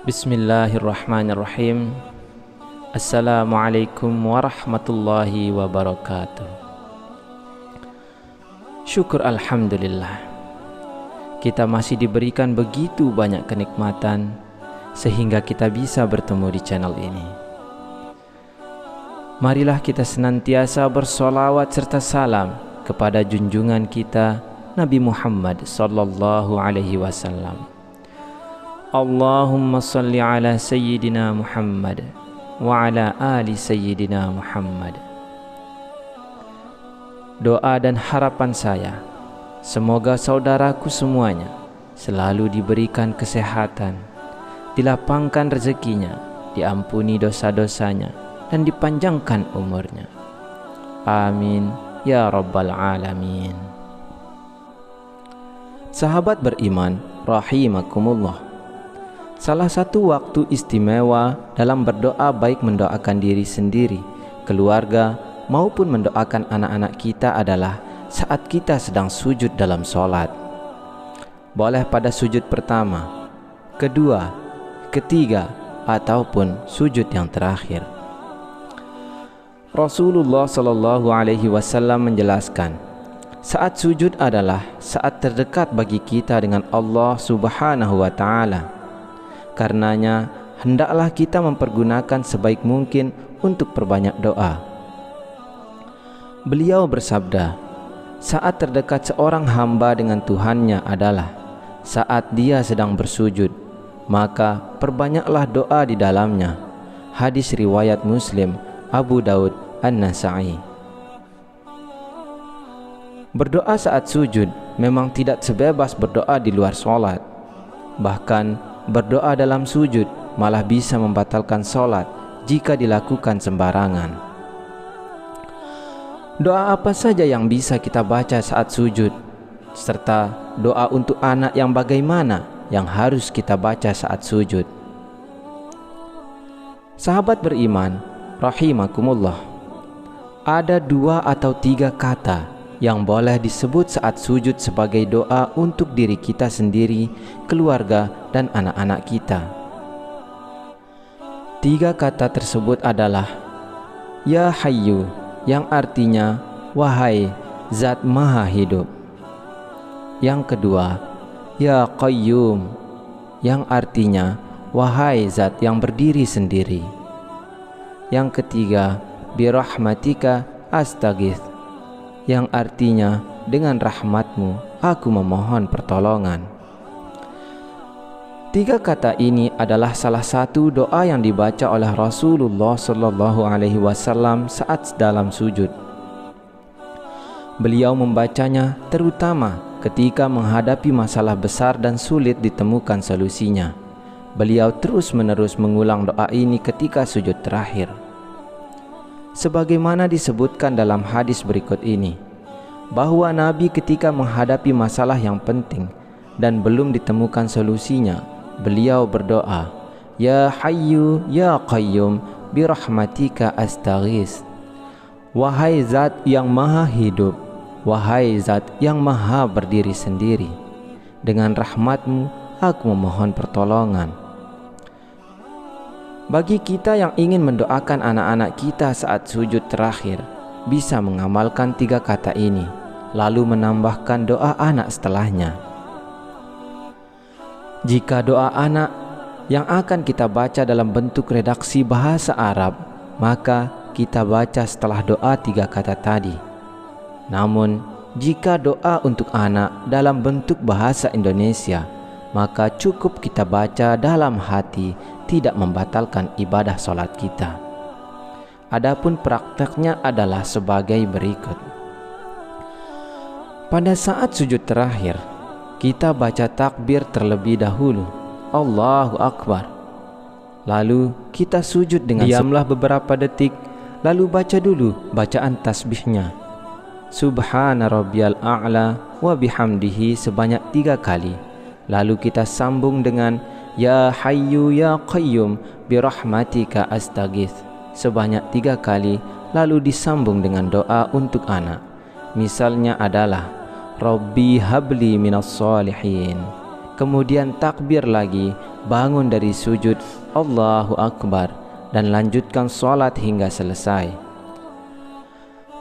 Bismillahirrahmanirrahim. Assalamualaikum warahmatullahi wabarakatuh. Syukur alhamdulillah, kita masih diberikan begitu banyak kenikmatan sehingga kita bisa bertemu di channel ini. Marilah kita senantiasa bersolawat serta salam kepada junjungan kita Nabi Muhammad sallallahu alaihi wasallam. Allahumma salli ala Sayyidina Muhammad wa ala ali Sayyidina Muhammad. Doa dan harapan saya, semoga saudaraku semuanya selalu diberikan kesehatan, dilapangkan rezekinya, diampuni dosa-dosanya, dan dipanjangkan umurnya. Amin ya rabbal alamin. Sahabat beriman rahimakumullah, salah satu waktu istimewa dalam berdoa, baik mendoakan diri sendiri, keluarga, maupun mendoakan anak-anak kita adalah saat kita sedang sujud dalam sholat. Boleh pada sujud pertama, kedua, ketiga, ataupun sujud yang terakhir. Rasulullah Shallallahu Alaihi Wasallam menjelaskan, saat sujud adalah saat terdekat bagi kita dengan Allah Subhanahu Wa Taala. Karenanya, hendaklah kita mempergunakan sebaik mungkin untuk perbanyak doa. Beliau bersabda, saat terdekat seorang hamba dengan Tuhannya adalah saat dia sedang bersujud, maka perbanyaklah doa di dalamnya. Hadis riwayat Muslim, Abu Daud, An-Nasa'i. Berdoa saat sujud memang tidak sebebas berdoa di luar sholat. Bahkan berdoa dalam sujud malah bisa membatalkan sholat jika dilakukan sembarangan. Doa apa saja yang bisa kita baca saat sujud, serta doa untuk anak yang bagaimana yang harus kita baca saat sujud. Sahabat beriman rahimakumullah, ada 2 atau 3 kata yang boleh disebut saat sujud sebagai doa untuk diri kita sendiri, keluarga, dan anak-anak kita. 3 kata tersebut adalah Ya Hayyu, yang artinya wahai Zat Maha Hidup. Yang kedua, Ya Qayyum, yang artinya wahai Zat yang berdiri sendiri. Yang ketiga, Birahmatika Astaghith, yang artinya dengan rahmatmu aku memohon pertolongan. 3 kata ini adalah salah satu doa yang dibaca oleh Rasulullah Shallallahu Alaihi Wasallam saat dalam sujud. Beliau membacanya terutama ketika menghadapi masalah besar dan sulit ditemukan solusinya. Beliau terus-menerus mengulang doa ini ketika sujud terakhir. Sebagaimana disebutkan dalam hadis berikut ini, bahwa Nabi ketika menghadapi masalah yang penting dan belum ditemukan solusinya, beliau berdoa, Ya Hayyu Ya Qayyum birahmatika astaghis. Wahai Zat yang Maha Hidup, wahai Zat yang Maha berdiri sendiri, dengan rahmatmu aku memohon pertolongan. Bagi kita yang ingin mendoakan anak-anak kita saat sujud terakhir, bisa mengamalkan 3 kata ini, lalu menambahkan doa anak setelahnya. Jika doa anak yang akan kita baca dalam bentuk redaksi bahasa Arab, maka kita baca setelah doa 3 kata tadi. Namun, jika doa untuk anak dalam bentuk bahasa Indonesia, maka cukup kita baca dalam hati, tidak membatalkan ibadah sholat kita. Adapun prakteknya adalah sebagai berikut. Pada saat sujud terakhir, kita baca takbir terlebih dahulu, Allahu Akbar. Lalu kita sujud dengan diamlah beberapa detik, lalu baca dulu bacaan tasbihnya. Subhana rabbiyal a'la wa bihamdihi sebanyak 3 kali. Lalu kita sambung dengan Ya Hayyu Ya Qayyum birahmatika astaghits sebanyak 3 kali, lalu disambung dengan doa untuk anak. Misalnya adalah Rabbi habli minas solihin. Kemudian takbir lagi, bangun dari sujud, Allahu Akbar, dan lanjutkan sholat hingga selesai.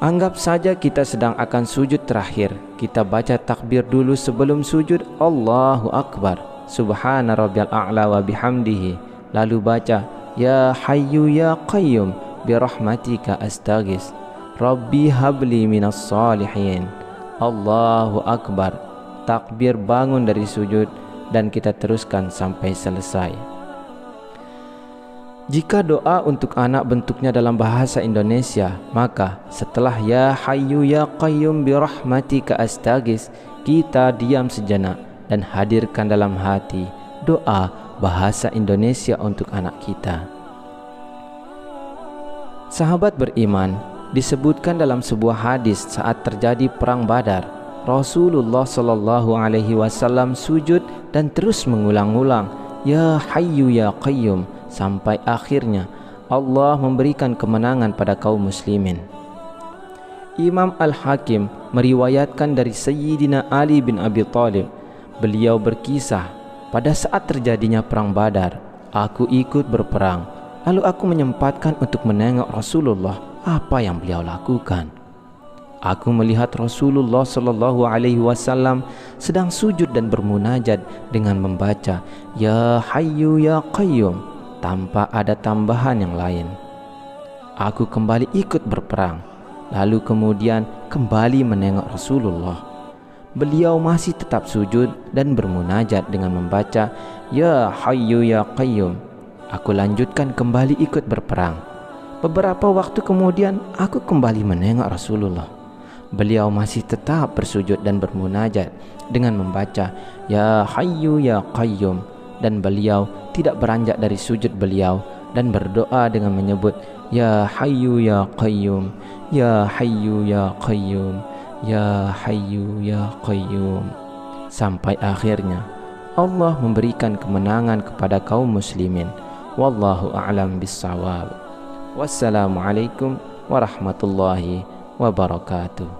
Anggap saja kita sedang akan sujud terakhir. Kita baca takbir dulu sebelum sujud, Allahu Akbar, Subhana rabbiyal a'la wa bihamdihi. Lalu baca Ya Hayyu Ya Qayyum birahmatika astaghits Rabbi habli minas solihin. Allahu Akbar, takbir, bangun dari sujud, dan kita teruskan sampai selesai. Jika doa untuk anak bentuknya dalam bahasa Indonesia, maka setelah Ya Hayyu Ya Qayyum birahmatika astaghits, kita diam sejenak dan hadirkan dalam hati doa bahasa Indonesia untuk anak kita. Sahabat beriman, disebutkan dalam sebuah hadis saat terjadi perang Badar, Rasulullah SAW sujud dan terus mengulang-ulang Ya Hayyu Ya Qayyum sampai akhirnya Allah memberikan kemenangan pada kaum muslimin. Imam Al-Hakim meriwayatkan dari Sayyidina Ali bin Abi Thalib, beliau berkisah, pada saat terjadinya perang Badar, aku ikut berperang, lalu aku menyempatkan untuk menengok Rasulullah apa yang beliau lakukan. Aku melihat Rasulullah SAW sedang sujud dan bermunajat dengan membaca Ya Hayyu Ya Qayyum tanpa ada tambahan yang lain. Aku kembali ikut berperang, lalu kemudian kembali menengok Rasulullah. Beliau masih tetap sujud dan bermunajat dengan membaca Ya Hayyu Ya Qayyum. Aku lanjutkan kembali ikut berperang. Beberapa waktu kemudian aku kembali menengok Rasulullah. Beliau masih tetap bersujud dan bermunajat dengan membaca Ya Hayyu Ya Qayyum, dan beliau tidak beranjak dari sujud beliau dan berdoa dengan menyebut Ya Hayyu Ya Qayyum, Ya Hayyu Ya Qayyum, Ya Hayyu Ya Qayyum, sampai akhirnya Allah memberikan kemenangan kepada kaum muslimin. Wallahu a'lam bissawab. Wassalamualaikum warahmatullahi wabarakatuh.